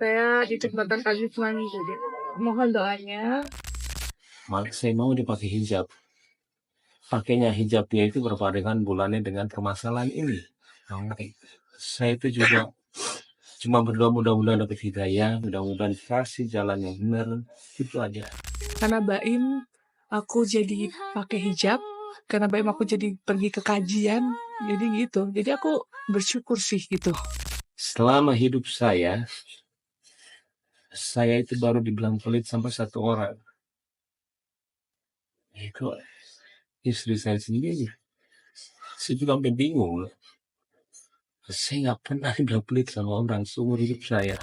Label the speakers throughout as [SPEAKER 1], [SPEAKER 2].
[SPEAKER 1] saya di kesempatan kali selanjutnya. Mohon doanya.
[SPEAKER 2] Malah saya mau dipakai hijab. Pakainya hijabnya itu berpadangan bulannya dengan permasalahan ini. Saya itu juga cuma berdoa mudah-mudahan dapat hidayah, mudah-mudahan kasih jalan yang benar, itu aja.
[SPEAKER 1] Karena Baim aku jadi pakai hijab, karena Baim aku jadi pergi ke kajian, jadi gitu. Jadi aku bersyukur sih gitu.
[SPEAKER 2] Selama hidup saya itu baru dibilang pelit sampai satu orang. Itu istri saya sendiri. Saya juga sampai bingung. Saya nggak pernah dibilang pelit sama orang seumur hidup saya.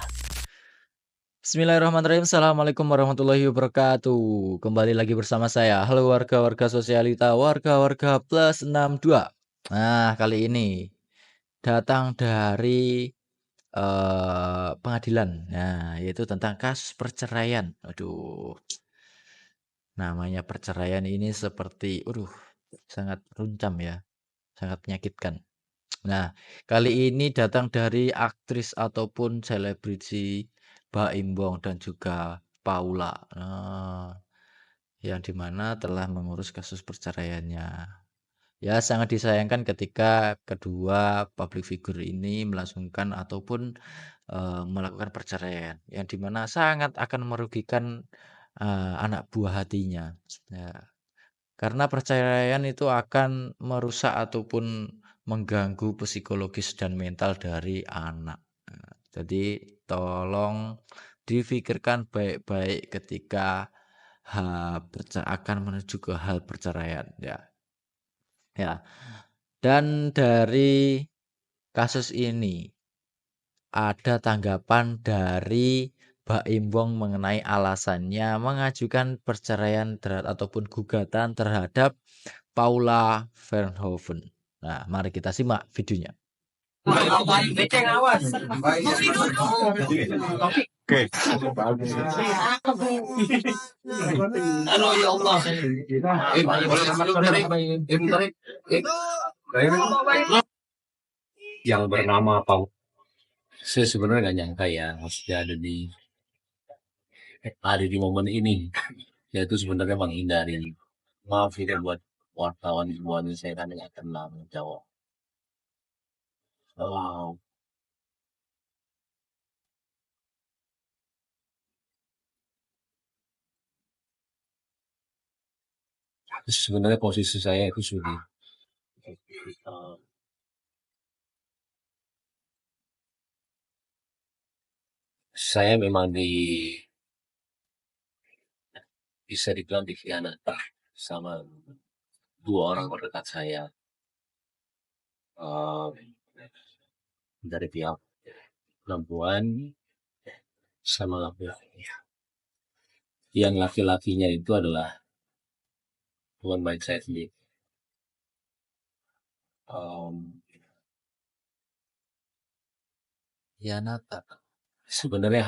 [SPEAKER 3] Bismillahirrahmanirrahim. Assalamualaikum warahmatullahi wabarakatuh. Kembali lagi bersama saya. Halo warga-warga sosialita, warga-warga plus 62. Nah, kali ini datang dari pengadilan. Nah, yaitu tentang kasus perceraian. Aduh. Namanya perceraian ini seperti sangat runcam ya. Sangat menyakitkan. Nah, kali ini datang dari aktris ataupun selebriti Baim Wong dan juga Paula. Yang dimana telah mengurus kasus perceraiannya. Ya, sangat disayangkan ketika kedua public figure ini melangsungkan ataupun melakukan perceraian, yang dimana sangat akan merugikan anak buah hatinya. Ya, karena perceraian itu akan merusak ataupun mengganggu psikologis dan mental dari anak. Nah, jadi tolong difikirkan baik-baik ketika akan menuju ke hal perceraian ya. Ya. Dan dari kasus ini ada tanggapan dari Baim Wong mengenai alasannya mengajukan perceraian ataupun gugatan terhadap Paula Verhoeven. Nah, mari kita simak videonya.
[SPEAKER 2] Yang bernama Paula. Saya sebenarnya nggak nyangka ya, maksudnya ada di momen ini. Yaitu sebenarnya menghindari. Maaf ya buat wartawan semuanya, saya kan nggak kenal jawab. Wow. Sebenarnya posisi saya itu sudah saya memang bisa dibilang dikhianati sama dua orang terdekat saya, dari pihak perempuan sama laki-laki. Yang laki-lakinya itu adalah teman baik saya sendiri. Sebenarnya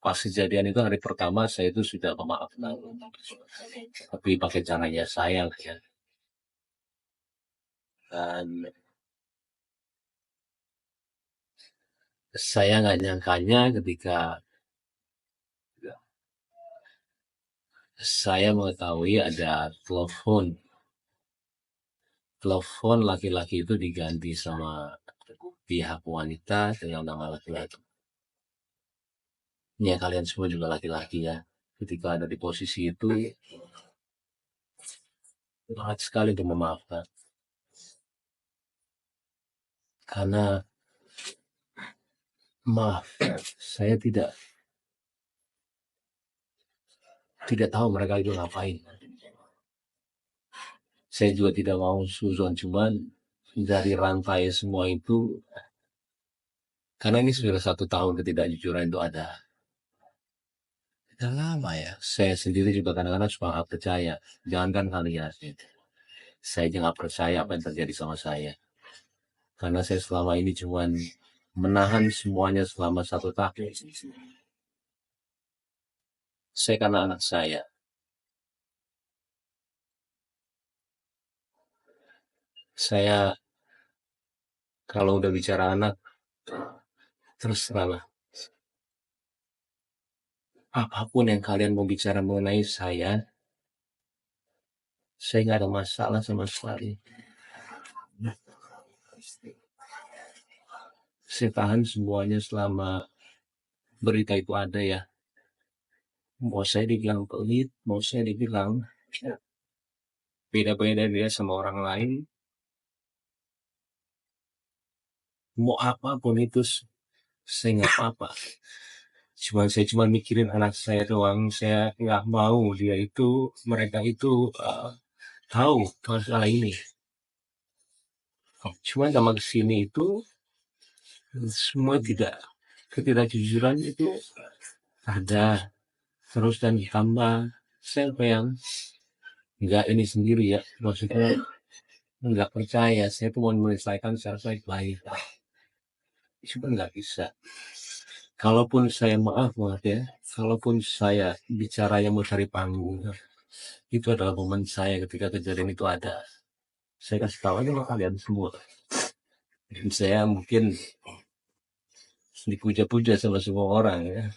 [SPEAKER 2] pas kejadian itu hari pertama saya itu sudah memaafkan, tapi pakai caranya saya ya. Dan saya nggak nyangkanya ketika saya mengetahui ada telepon laki-laki itu diganti sama pihak wanita dengan nama laki-laki. Ya, kalian semua juga laki-laki ya. Ketika ada di posisi itu, berat sekali untuk memaafkan. Karena maaf, saya tidak tahu mereka itu ngapain. Saya juga tidak mau suzon, cuman dari rantai semua itu, karena ini sudah 1 tahun ketidakjujuran itu ada. Sudah lama ya. Saya sendiri juga kadang-kadang suka nggak percaya. Jangankan kalian. Saya juga nggak percaya apa yang terjadi sama saya. Karena saya selama ini cuman menahan semuanya selama 1 tahun. Saya karena anak saya. Kalau udah bicara anak, terus terang, apapun yang kalian mau bicara mengenai saya nggak ada masalah sama sekali. Saya tahan semuanya selama berita itu ada ya. Mau saya dibilang pelit, mau saya dibilang beda-beda dia sama orang lain, mau apapun itu saya nggak apa-apa. Saya cuma mikirin anak saya doang. Saya nggak mau mereka itu tahu masalah ini. Cuma sama kesini itu semua ketidakjujuran itu ada terus dan ditambah saya yang nggak ini sendiri ya, maksudnya nggak percaya. Saya tuh mau menyelesaikan secara baik-baik, cuma nggak bisa. Kalaupun saya maaf ya, kalaupun saya bicara yang mau cari panggung, itu adalah momen saya ketika kejadian itu ada. Saya kasih tahu aja sama kalian semua. Dan saya mungkin dipuja-puja sama semua orang ya.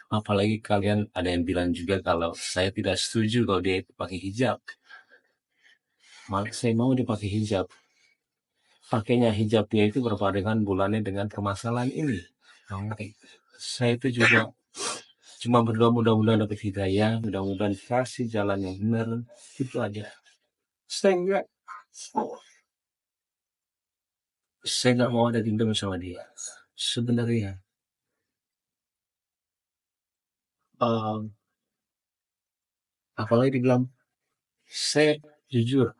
[SPEAKER 2] Apalagi kalian ada yang bilang juga kalau saya tidak setuju kalau dia itu pakai hijab. Malah saya mau dia pakai hijab. Pakainya hijab dia itu berpadangan bulannya dengan permasalahan ini. Saya itu juga cuma berdoa mudah-mudahan dapat hidayah, mudah-mudahan kasih jalan yang benar, itu aja. Saya nggak mau ada dendam sama dia. Sebenarnya, apalagi dibilang, saya jujur,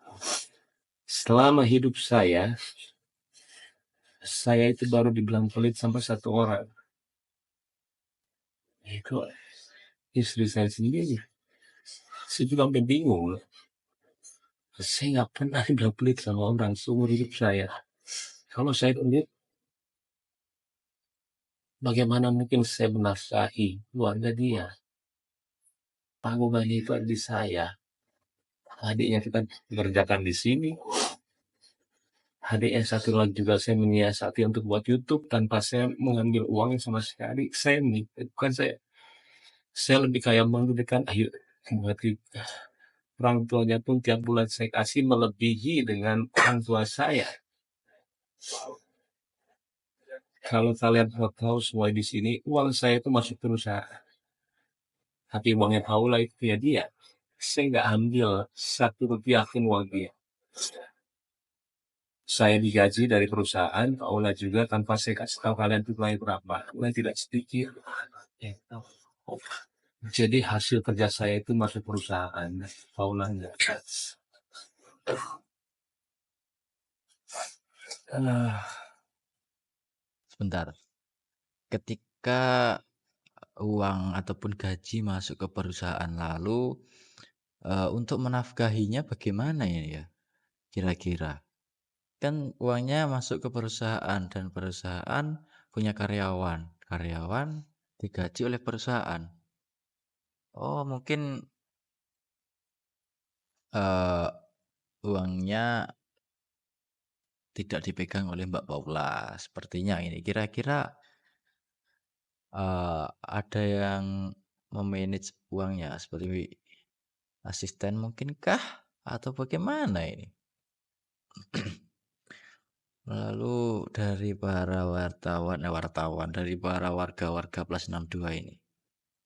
[SPEAKER 2] selama hidup saya itu baru dibilang pelit sampai satu orang. Itu istri saya sendiri. Saya juga sampai bingung. Saya nggak pernah dibilang pelit sama orang seumur hidup saya. Kalau saya pelit, bagaimana mungkin saya menafkahi keluarga dia? Tanggungannya itu ada di saya. Adiknya kita kerjakan di sini. Adik yang satu lagi juga saya menyiasati untuk buat YouTube tanpa saya mengambil uangnya sama sekali. Bukan saya lebih kayak mengudekan, ayo berarti orang tuanya pun tiap bulan saya kasih melebihi dengan orang tua saya. Kalau kalian mau tahu semua di sini, uang saya itu masuk perusahaan. Tapi uangnya Paula itu ya dia. Saya nggak ambil satu rupiah pun uang dia. Saya digaji dari perusahaan, Paula juga tanpa saya kasih tahu kalian itu nilai berapa. Nilai tidak sedikit. Jadi hasil kerja saya itu masuk perusahaan, Paula enggak.
[SPEAKER 3] Sebentar. Ketika uang ataupun gaji masuk ke perusahaan lalu untuk menafkahinya bagaimana ini ya? Kira-kira. Kan uangnya masuk ke perusahaan dan perusahaan punya karyawan. Karyawan digaji oleh perusahaan. Oh, mungkin uangnya tidak dipegang oleh Mbak Paula. Sepertinya ini. Kira-kira ada yang memanage uangnya seperti asisten mungkinkah? Atau bagaimana ini? Lalu dari para wartawan, dari para warga-warga plus 62 ini,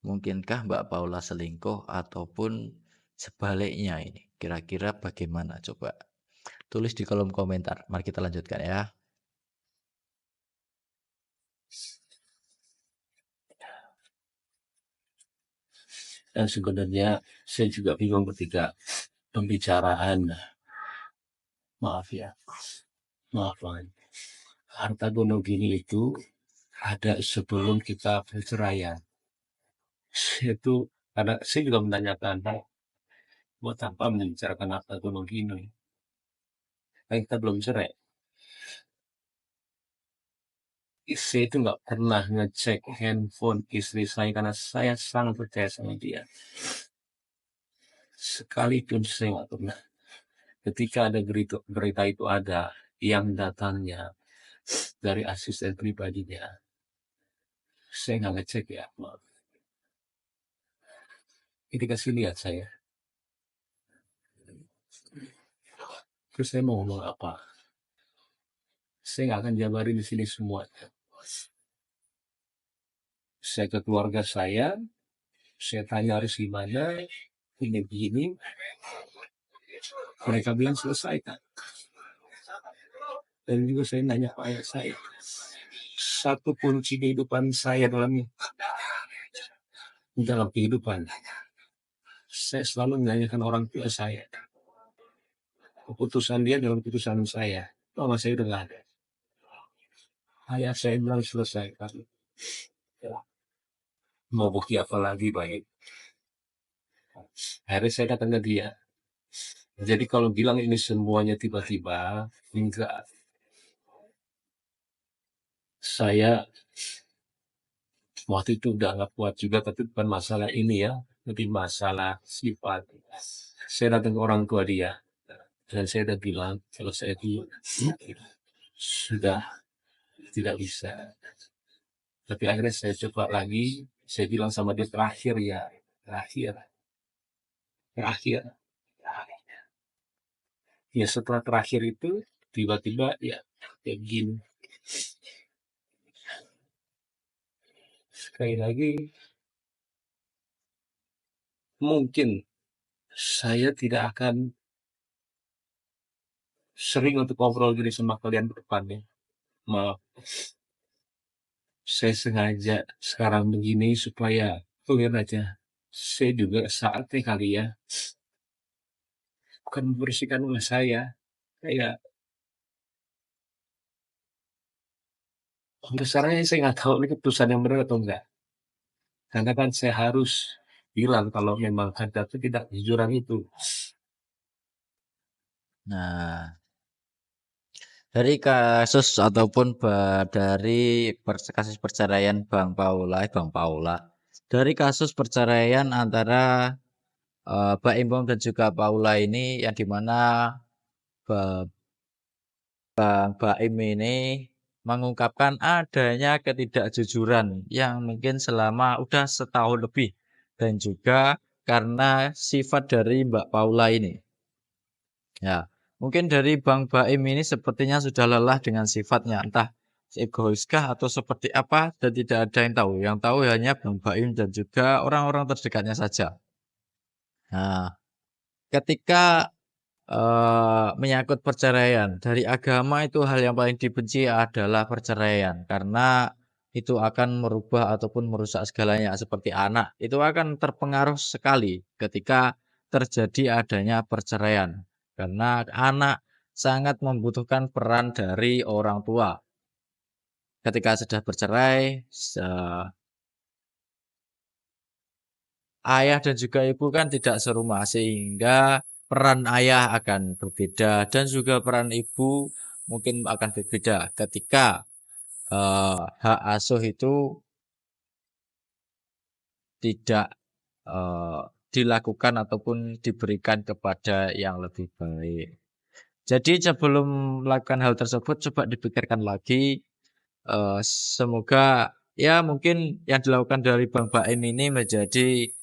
[SPEAKER 3] mungkinkah Mbak Paula selingkuh ataupun sebaliknya ini? Kira-kira bagaimana coba? Tulis di kolom komentar. Mari kita lanjutkan ya.
[SPEAKER 2] Dan sebenarnya saya juga bingung ketika pembicaraan, maaf harta gono gini itu ada sebelum kita perceraian. Itu karena saya juga menanyakan, buat apa membicarakan harta gono gini? Kan kita belum cerai. Saya itu nggak pernah ngecek handphone istri saya karena saya sangat percaya sama dia. Sekalipun saya nggak pernah. Ketika ada berita itu ada, yang datangnya dari asisten pribadinya, saya nggak ngecek ya, maaf. Ini kasih lihat saya. Terus saya mau ngomong apa? Saya nggak akan jabarin di sini semua. Saya ke keluarga saya tanya harus gimana, ini begini. Mereka bilang selesaikan. Dan juga saya nanya ke ayah saya, satu kunci kehidupan saya dalam kehidupan, saya selalu menanyakan orang tua saya. Keputusan dia dalam keputusan saya. Mama saya udah nggak ada. Ayah saya bilang selesaikan. Mau bukti apa lagi baik? Akhirnya saya datang ke dia. Jadi kalau bilang ini semuanya tiba-tiba, enggak. Saya waktu itu udah nggak kuat juga, tapi bukan masalah ini ya, lebih masalah sifat. Saya datang ke orang tua dia, dan saya udah bilang kalau saya itu sudah tidak bisa. Tapi akhirnya saya coba lagi, saya bilang sama dia terakhir ya, terakhir. Ya setelah terakhir itu tiba-tiba ya kayak gini. Sekali lagi, mungkin saya tidak akan sering untuk ngobrol gini sama kalian ke depannya. Maaf, saya sengaja sekarang begini supaya lihat aja. Saya juga saatnya kali ya, bukan membersihkan nama saya. Kayak untuk sekarang saya nggak tahu ini keputusan yang benar atau enggak. Karena kan saya harus bilang kalau memang ada ketidakjujuran itu.
[SPEAKER 3] Nah, dari kasus ataupun dari kasus perceraian Bang Paula, dari kasus perceraian antara Mbak Imbong dan juga Paula ini yang dimana Bang Baim ini mengungkapkan adanya ketidakjujuran yang mungkin selama udah setahun lebih dan juga karena sifat dari Mbak Paula ini. Ya, mungkin dari Bang Baim ini sepertinya sudah lelah dengan sifatnya, entah egoiskah atau seperti apa dan tidak ada yang tahu. Yang tahu hanya Bang Baim dan juga orang-orang terdekatnya saja. Nah, ketika menyangkut perceraian, dari agama itu hal yang paling dibenci adalah perceraian karena itu akan merubah ataupun merusak segalanya seperti anak. Itu akan terpengaruh sekali ketika terjadi adanya perceraian karena anak sangat membutuhkan peran dari orang tua. Ketika sudah bercerai, ayah dan juga ibu kan tidak serumah sehingga peran ayah akan berbeda dan juga peran ibu mungkin akan berbeda ketika hak asuh itu tidak eh, dilakukan ataupun diberikan kepada yang lebih baik. Jadi sebelum melakukan hal tersebut coba dipikirkan lagi. Semoga ya mungkin yang dilakukan dari Bang Baim ini menjadi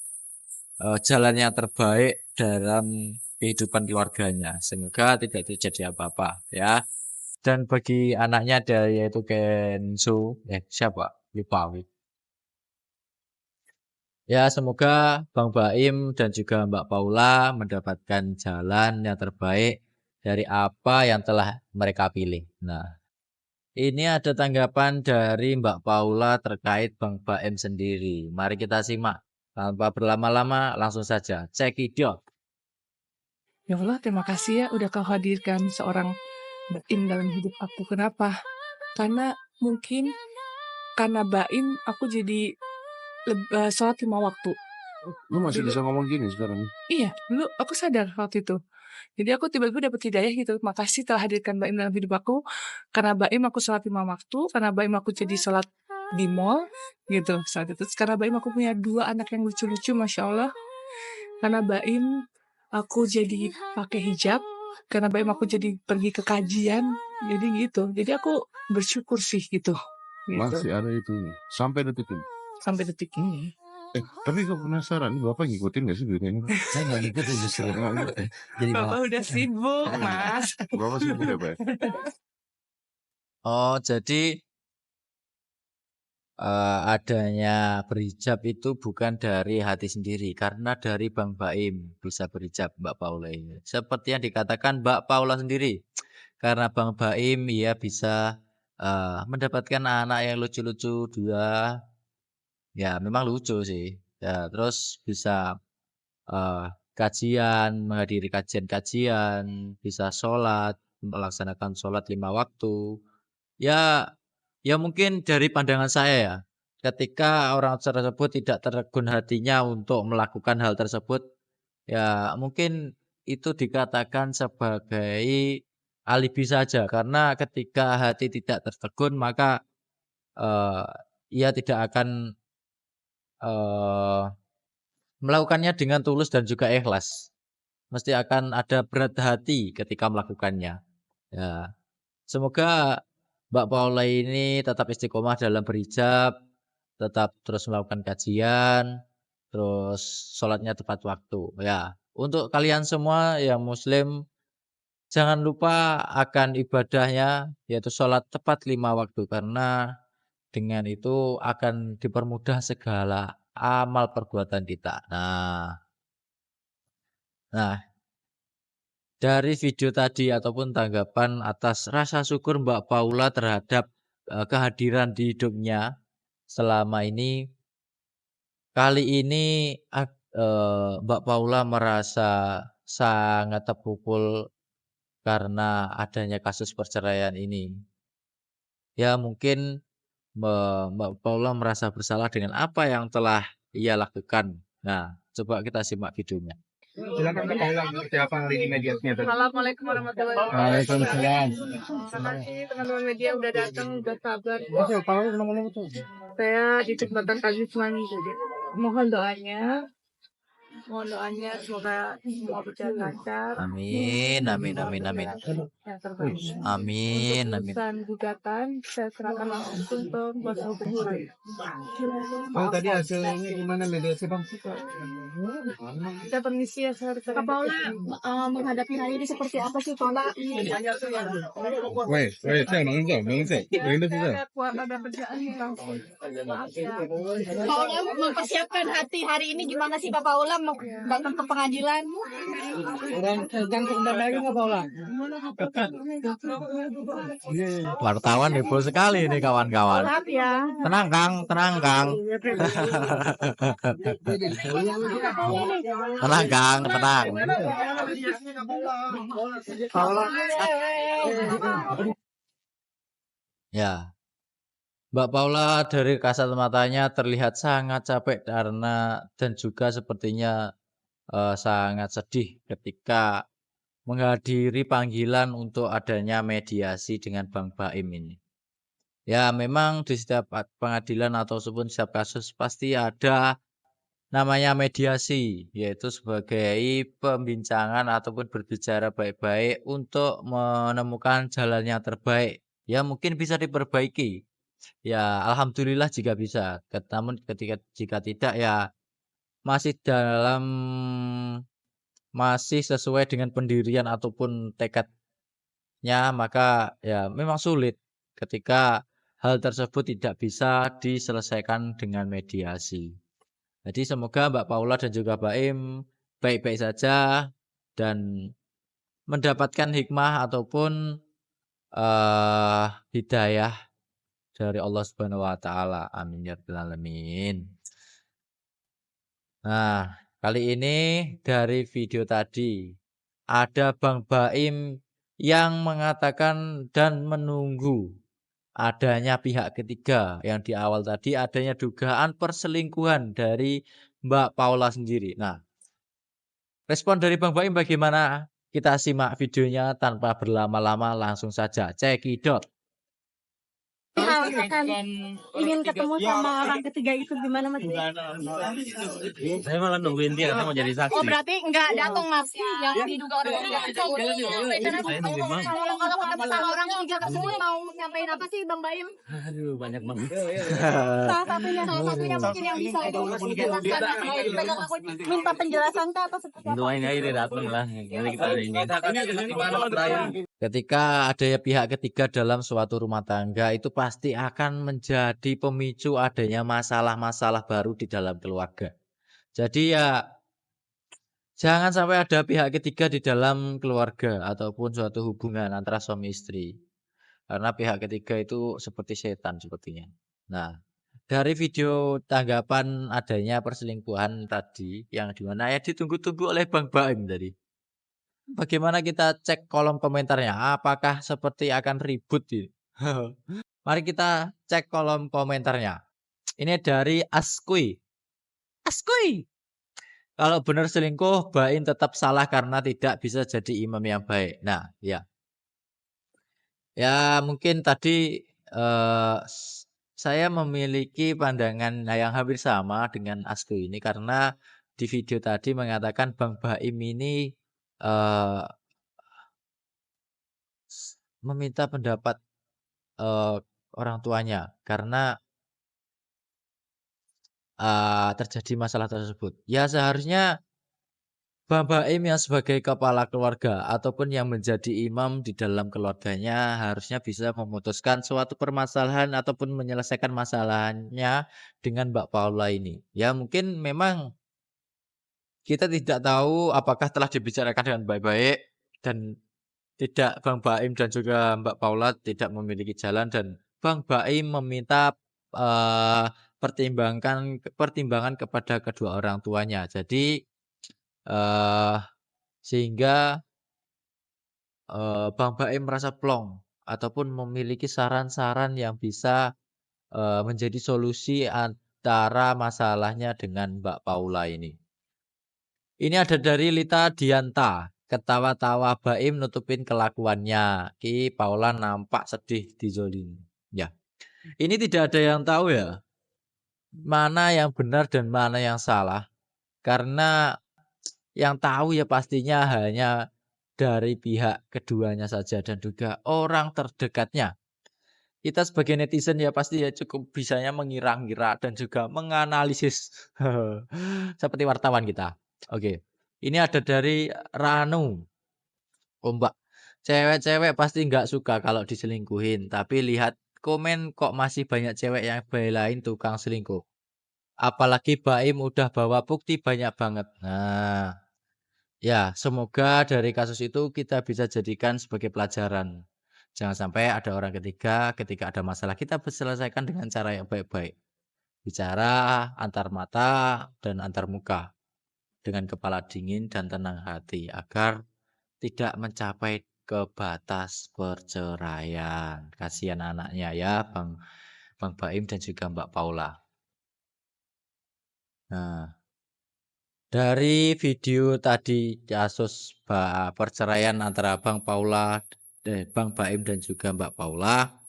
[SPEAKER 3] jalan yang terbaik dalam kehidupan keluarganya. Semoga tidak terjadi apa-apa ya. Dan bagi anaknya ada yaitu Kenzo, siapa? Lupa. Ya semoga Bang Baim dan juga Mbak Paula mendapatkan jalan yang terbaik dari apa yang telah mereka pilih. Nah, ini ada tanggapan dari Mbak Paula terkait Bang Baim sendiri. Mari kita simak. Tanpa berlama-lama langsung saja. Cekidot.
[SPEAKER 1] Ya Allah, terima kasih ya udah kau hadirkan seorang Baim dalam hidup aku. Kenapa? Karena mungkin karena Baim aku jadi sholat 5 waktu.
[SPEAKER 2] Lu masih bisa ngomong gini sekarang?
[SPEAKER 1] Iya, dulu aku sadar waktu itu. Jadi aku tiba-tiba dapat hidayah gitu. Makasih telah hadirkan Baim dalam hidup aku. Karena Baim aku sholat 5 waktu. Karena Baim aku jadi sholat di mall gitu saat itu. Karena Baim aku punya 2 anak yang lucu-lucu, Masya Allah. Karena Baim aku jadi pakai hijab. karena Baim aku jadi pergi ke kajian, jadi gitu. Jadi aku bersyukur sih gitu.
[SPEAKER 4] Masih ada itu sampai detik ini.
[SPEAKER 1] Sampai detik ini.
[SPEAKER 4] Tapi kok penasaran, Bapak ngikutin gak sih beritanya, Pak?
[SPEAKER 2] Saya nggak ngikutin justru. Jadi
[SPEAKER 1] Bapak udah sibuk, Mas.
[SPEAKER 4] Bapak sibuk ya, Pak?
[SPEAKER 3] Oh, jadi adanya berhijab itu bukan dari hati sendiri, karena dari Bang Baim bisa berhijab, Mbak Paula ini. Seperti yang dikatakan Mbak Paula sendiri, karena Bang Baim ia bisa mendapatkan anak yang lucu-lucu, dia ya memang lucu sih. Ya, terus bisa kajian, menghadiri kajian-kajian, bisa sholat, melaksanakan sholat 5 waktu. Ya, ya mungkin dari pandangan saya ya, ketika orang tersebut tidak tertegun hatinya untuk melakukan hal tersebut, ya mungkin itu dikatakan sebagai alibi saja. Karena ketika hati tidak tertegun, maka eh, ia tidak akan melakukannya dengan tulus dan juga ikhlas. Mesti akan ada berat hati ketika melakukannya. Ya, semoga Mbak Paula ini tetap istiqomah dalam berhijab, tetap terus melakukan kajian, terus sholatnya tepat waktu. Ya, untuk kalian semua yang Muslim, jangan lupa akan ibadahnya, yaitu sholat tepat 5 waktu, karena dengan itu akan dipermudah segala amal perbuatan kita. Nah, dari video tadi ataupun tanggapan atas rasa syukur Mbak Paula terhadap kehadiran di hidupnya selama ini, kali ini Mbak Paula merasa sangat terpukul karena adanya kasus perceraian ini. Ya mungkin Mbak Paula merasa bersalah dengan apa yang telah ia lakukan. Nah, coba kita simak videonya.
[SPEAKER 5] Silakan Mbak Paula, seperti apa hari ini mediasinya tadi?
[SPEAKER 1] Assalamualaikum warahmatullahi wabarakatuh.
[SPEAKER 5] Waalaikumsalam.
[SPEAKER 1] Terima kasih teman-teman media udah datang, udah sabar.
[SPEAKER 5] Oke, Paula ngomong tuh.
[SPEAKER 1] Saya di kesempatan kali cuma mohon doanya. Mohon doanya semoga semua berjalan lancar.
[SPEAKER 3] Amin, amin, amin, amin.
[SPEAKER 1] Yang terbaik.
[SPEAKER 3] Amin,
[SPEAKER 1] Untuk
[SPEAKER 3] amin.
[SPEAKER 1] urusan gugatan, saya serahkan langsung ke kuasa hukum saya.
[SPEAKER 5] Oh, tadi hasilnya gimana mediasi Bang?
[SPEAKER 1] Saya permisi ya, saya
[SPEAKER 6] Kak Paula menghadapi hal ini seperti apa sih Paula?
[SPEAKER 4] Wait, saya bangun saya. Ini sudah.
[SPEAKER 1] Saya kuat ada kerjaan nih langsung. Maaf ya.
[SPEAKER 6] Paula mempersiapkan hati hari ini gimana sih Kak Paula mau datang ke pengadilan?
[SPEAKER 5] Dan kendalanya nggak Paula?
[SPEAKER 3] Wartawan heboh sekali ini kawan-kawan.
[SPEAKER 6] Maaf ya.
[SPEAKER 3] Tenang Kang, tenang Kang. Tenang Kang, tenang. Ya, Mbak Paula dari kasat matanya terlihat sangat capek karena dan juga sepertinya sangat sedih ketika menghadiri panggilan untuk adanya mediasi dengan Bang Baim ini. Ya, memang di setiap pengadilan ataupun setiap kasus pasti ada namanya mediasi, yaitu sebagai pembincangan ataupun berbicara baik-baik untuk menemukan jalan yang terbaik. Ya, mungkin bisa diperbaiki. Ya, alhamdulillah jika bisa. Namun jika tidak ya masih sesuai dengan pendirian ataupun tekadnya, maka ya memang sulit ketika hal tersebut tidak bisa diselesaikan dengan mediasi. Jadi semoga Mbak Paula dan juga Baim baik-baik saja dan mendapatkan hikmah ataupun hidayah dari Allah Subhanahu wa taala. Amin ya rabbal alamin. Nah, kali ini dari video tadi ada Bang Baim yang mengatakan dan menunggu adanya pihak ketiga yang di awal tadi adanya dugaan perselingkuhan dari Mbak Paula sendiri. Nah, respon dari Bang Baim bagaimana? Kita simak videonya tanpa berlama-lama, langsung saja cekidot.
[SPEAKER 6] akan ingin ketemu sama orang ketiga itu gimana Mas?
[SPEAKER 2] Saya malah nungguin dia katanya mau jadi saksi.
[SPEAKER 6] Oh berarti nggak datang Mas yang diduga orang ketiga.
[SPEAKER 2] Saya nungguin Mam.
[SPEAKER 6] Kalau ketemu sama orang ketiga tersebut mau nyampein apa sih Bang Baim?
[SPEAKER 2] Aduh, banyak banget.
[SPEAKER 6] Salah satunya mungkin yang bisa dijelaskan. Minta penjelasan kah atau seperti apa?
[SPEAKER 2] Doain aja dia datang lah. Nanti kita ini.
[SPEAKER 3] Ketika ada pihak ketiga dalam suatu rumah tangga itu pasti akan menjadi pemicu adanya masalah-masalah baru di dalam keluarga. Jadi ya jangan sampai ada pihak ketiga di dalam keluarga ataupun suatu hubungan antara suami istri. Karena pihak ketiga itu seperti setan sepertinya. Nah, dari video tanggapan adanya perselingkuhan tadi yang dimana ya ditunggu-tunggu oleh Bang Baim tadi. Bagaimana kita cek kolom komentarnya? Apakah seperti akan ribut ini? Mari kita cek kolom komentarnya. Ini dari Askui. Askui. Kalau benar selingkuh, Baim tetap salah karena tidak bisa jadi imam yang baik. Nah, ya. Ya, mungkin tadi saya memiliki pandangan yang hampir sama dengan Askui ini karena di video tadi mengatakan Bang Baim ini meminta pendapat orang tuanya karena terjadi masalah tersebut. Ya seharusnya Bang Baim yang sebagai kepala keluarga ataupun yang menjadi imam di dalam keluarganya harusnya bisa memutuskan suatu permasalahan ataupun menyelesaikan masalahnya dengan Mbak Paula ini. Ya mungkin memang kita tidak tahu apakah telah dibicarakan dengan baik-baik dan tidak Bang Baim dan juga Mbak Paula tidak memiliki jalan dan Bang Baim meminta pertimbangan kepada kedua orang tuanya. Jadi sehingga Bang Baim merasa plong ataupun memiliki saran-saran yang bisa menjadi solusi antara masalahnya dengan Mbak Paula ini. Ini ada dari Lita Dianta. Ketawa-tawa Baim nutupin kelakuannya. Ki Paula nampak sedih dizolimi. Ya. Ini tidak ada yang tahu ya. Mana yang benar dan mana yang salah. Karena yang tahu ya pastinya hanya dari pihak keduanya saja dan juga orang terdekatnya. Kita sebagai netizen ya pasti ya cukup bisanya mengira-ngira dan juga menganalisis. Seperti wartawan kita. Oke. Ini ada dari Ranu. Oh Mbak, cewek-cewek pasti nggak suka kalau diselingkuhin. Tapi lihat komen kok masih banyak cewek yang belain tukang selingkuh. Apalagi Baim udah bawa bukti banyak banget. Nah, ya semoga dari kasus itu kita bisa jadikan sebagai pelajaran. Jangan sampai ada orang ketiga ketika ada masalah kita selesaikan dengan cara yang baik-baik. Bicara antar mata dan antar muka. Dengan kepala dingin dan tenang hati agar tidak mencapai ke batas perceraian. Kasihan anaknya ya Bang Baim dan juga Mbak Paula. Nah, dari video tadi kasus perceraian antara Bang Baim dan juga Mbak Paula,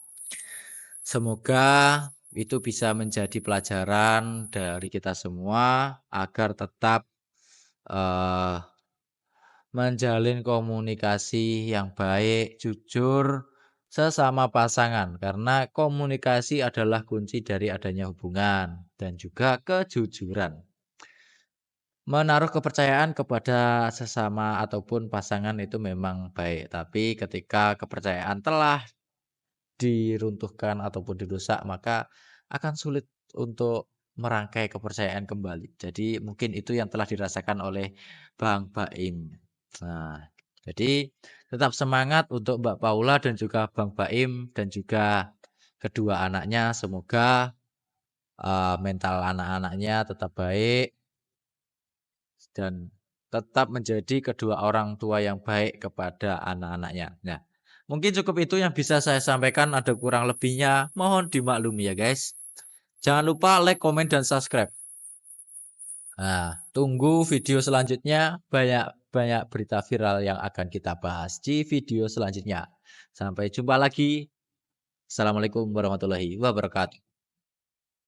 [SPEAKER 3] semoga itu bisa menjadi pelajaran dari kita semua agar tetap menjalin komunikasi yang baik, jujur sesama pasangan karena komunikasi adalah kunci dari adanya hubungan dan juga kejujuran. Menaruh kepercayaan kepada sesama ataupun pasangan itu memang baik, tapi ketika kepercayaan telah diruntuhkan ataupun dirusak maka akan sulit untuk merangkai kepercayaan kembali. Jadi mungkin itu yang telah dirasakan oleh Bang Baim. Nah, jadi tetap semangat untuk Mbak Paula dan juga Bang Baim dan juga kedua anaknya. Semoga mental anak-anaknya tetap baik dan tetap menjadi kedua orang tua yang baik kepada anak-anaknya. Nah, mungkin cukup itu yang bisa saya sampaikan. Ada kurang lebihnya, mohon dimaklumi ya guys. Jangan lupa like, komen, dan subscribe. Nah, tunggu video selanjutnya. Banyak berita viral yang akan kita bahas di video selanjutnya. Sampai jumpa lagi. Assalamualaikum warahmatullahi wabarakatuh.